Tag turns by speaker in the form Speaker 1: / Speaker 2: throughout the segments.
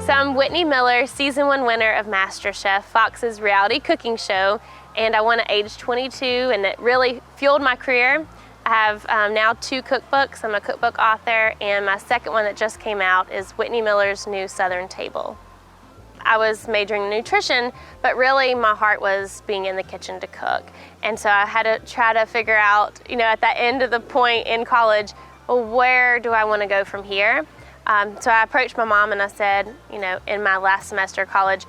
Speaker 1: So I'm Whitney Miller, season 1 winner of MasterChef, Fox's reality cooking show, and I won at age 22, and it really fueled my career. I have now 2 cookbooks. I'm a cookbook author, and my second one that just came out is Whitney Miller's New Southern Table. I was majoring in nutrition, but really my heart was being in the kitchen to cook. And so I had to try to figure out, at that end of the point in college, well, where do I want to go from here? So I approached my mom and I said, in my last semester of college,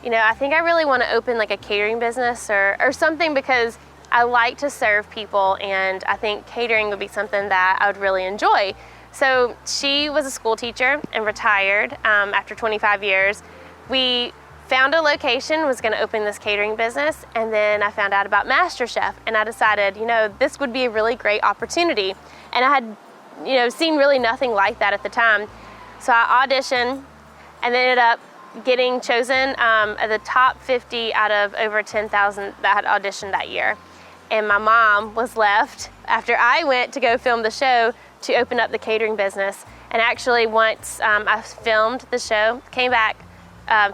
Speaker 1: I think I really want to open like a catering business or something, because I like to serve people and I think catering would be something that I would really enjoy. So she was a school teacher and retired after 25 years. We found a location, was going to open this catering business, and then I found out about MasterChef, and I decided, this would be a really great opportunity. And I had seen really nothing like that at the time. So I auditioned and ended up getting chosen at the top 50 out of over 10,000 that had auditioned that year. And my mom was left after I went to go film the show to open up the catering business. And actually once I filmed the show, came back,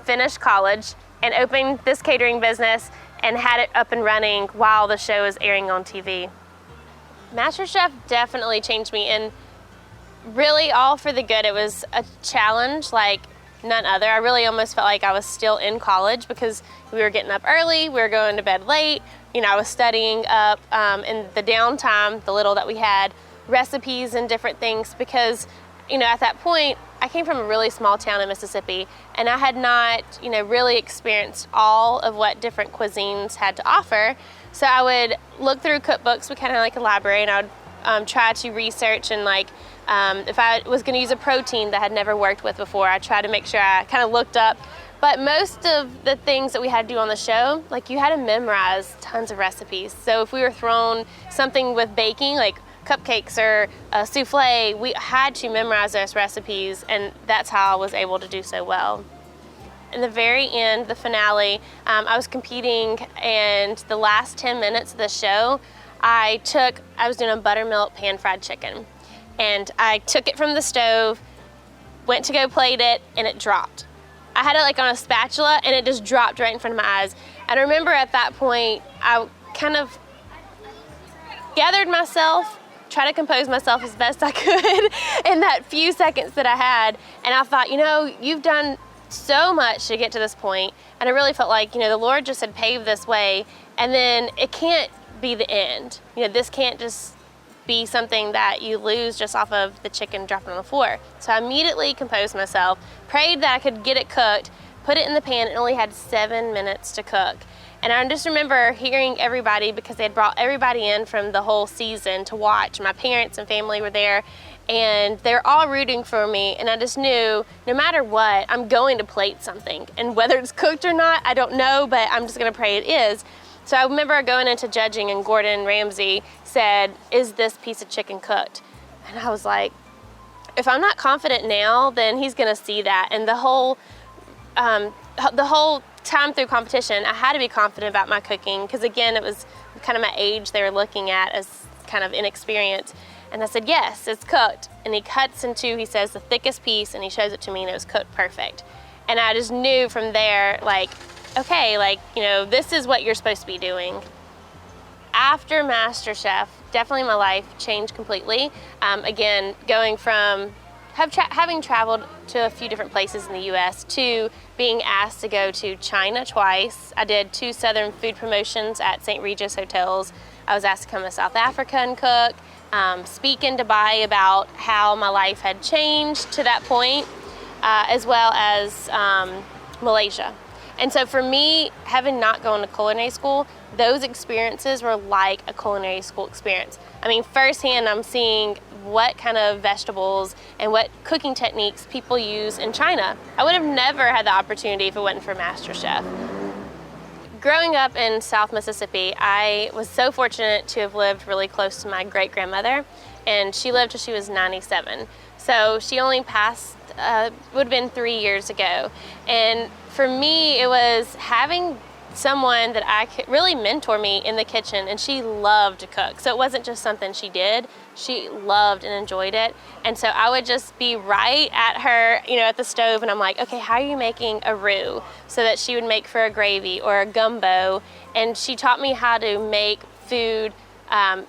Speaker 1: finished college, and opened this catering business and had it up and running while the show was airing on TV. MasterChef definitely changed me, and really all for the good. It was a challenge like none other. I really almost felt like I was still in college because we were getting up early, we were going to bed late. I was studying up in the downtime, the little that we had, recipes and different things, because at that point I came from a really small town in Mississippi, and I had not really experienced all of what different cuisines had to offer. So I would look through cookbooks, we kind of like a library, and I would try to research, and if I was going to use a protein that I had never worked with before, I tried to make sure I kind of looked up. But most of the things that we had to do on the show, you had to memorize tons of recipes. So if we were thrown something with baking, like cupcakes or a souffle, we had to memorize those recipes, and that's how I was able to do so well. In the very end, the finale, I was competing, and the last 10 minutes of the show, I was doing a buttermilk pan-fried chicken, and I took it from the stove, went to go plate it, and it dropped. I had it on a spatula, and it just dropped right in front of my eyes. And I remember at that point, I kind of gathered myself, tried to compose myself as best I could in that few seconds that I had, and I thought, you've done so much to get to this point, and I really felt like the Lord just had paved this way, and then it can't be the end. This can't just be something that you lose just off of the chicken dropping on the floor. So I immediately composed myself, prayed that I could get it cooked, put it in the pan. It only had 7 minutes to cook. And I just remember hearing everybody, because they had brought everybody in from the whole season to watch. My parents and family were there, and they're all rooting for me, and I just knew no matter what, I'm going to plate something. And whether it's cooked or not, I don't know, but I'm just gonna pray it is. So I remember going into judging, and Gordon Ramsay said, "Is this piece of chicken cooked?" And I was like, if I'm not confident now, then he's gonna see that. And the whole time through competition, I had to be confident about my cooking, because again, it was kind of my age they were looking at as kind of inexperienced. And I said, yes, it's cooked. And he cuts into, he says, the thickest piece, and he shows it to me, and it was cooked perfect. And I just knew from there, okay, this is what you're supposed to be doing. After MasterChef, definitely my life changed completely. Again, going from having traveled to a few different places in the U.S. to being asked to go to China twice. I did 2 Southern food promotions at St. Regis hotels. I was asked to come to South Africa and cook, speak in Dubai about how my life had changed to that point, as well as Malaysia. And so for me, having not gone to culinary school, those experiences were like a culinary school experience. I mean, firsthand, I'm seeing what kind of vegetables and what cooking techniques people use in China. I would have never had the opportunity if it wasn't for MasterChef. Growing up in South Mississippi, I was so fortunate to have lived really close to my great-grandmother, and she lived till she was 97. So she only passed, would have been 3 years ago. And for me, it was having someone that I could really mentor me in the kitchen, and she loved to cook. So it wasn't just something she did, she loved and enjoyed it. And so I would just be right at her, you know, at the stove, and I'm like, okay, how are you making a roux? So that she would make for a gravy or a gumbo. And she taught me how to make food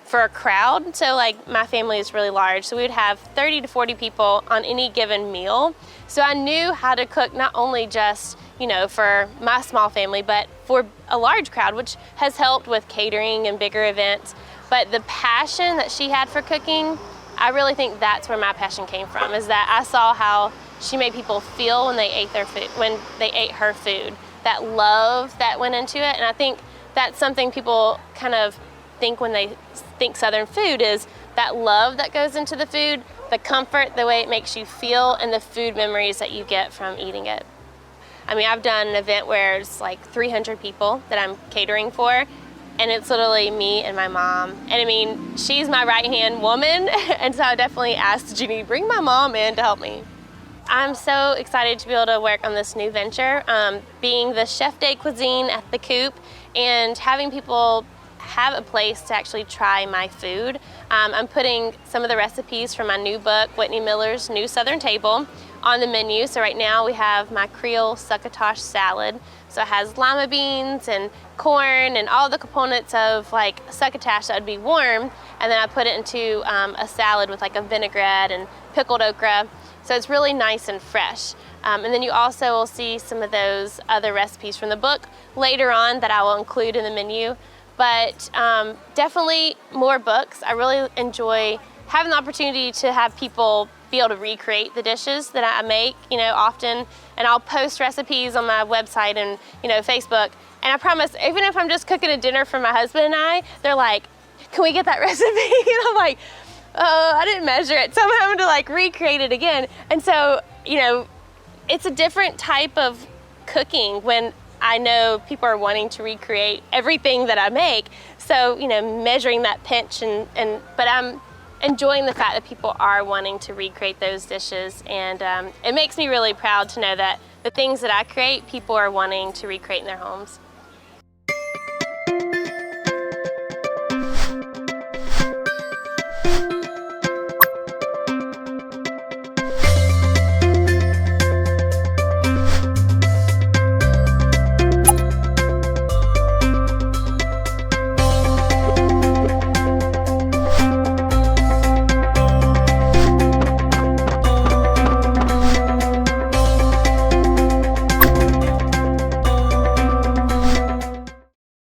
Speaker 1: for a crowd. So like my family is really large, so we would have 30 to 40 people on any given meal. So I knew how to cook not only just, you know, for my small family, but for a large crowd, which has helped with catering and bigger events. But the passion that she had for cooking, I really think that's where my passion came from, is that I saw how she made people feel when they ate their food, when they ate her food, that love that went into it. And I think that's something people kind of think when they think Southern food, is that love that goes into the food, the comfort, the way it makes you feel, and the food memories that you get from eating it. I mean, I've done an event where it's like 300 people that I'm catering for, and it's literally me and my mom. And I mean, she's my right-hand woman, and so I definitely asked Jeannie, bring my mom in to help me. I'm so excited to be able to work on this new venture, being the Chef Day cuisine at the Coop, and having people have a place to actually try my food. I'm putting some of the recipes from my new book, Whitney Miller's New Southern Table, on the menu. So right now we have my Creole succotash salad. So it has lima beans and corn and all the components of like succotash that would be warm, and then I put it into a salad with like a vinaigrette and pickled okra. So it's really nice and fresh. And then you also will see some of those other recipes from the book later on that I will include in the menu. But definitely more books. I really enjoy having the opportunity to have people be able to recreate the dishes that I make, you know, often. And I'll post recipes on my website and, you know, Facebook. And I promise, even if I'm just cooking a dinner for my husband and I, they're like, can we get that recipe? And I'm like, oh, I didn't measure it, so I'm having to like recreate it again. And so, you know, it's a different type of cooking when I know people are wanting to recreate everything that I make. So, you know, measuring that pinch but I'm enjoying the fact that people are wanting to recreate those dishes. And it makes me really proud to know that the things that I create, people are wanting to recreate in their homes.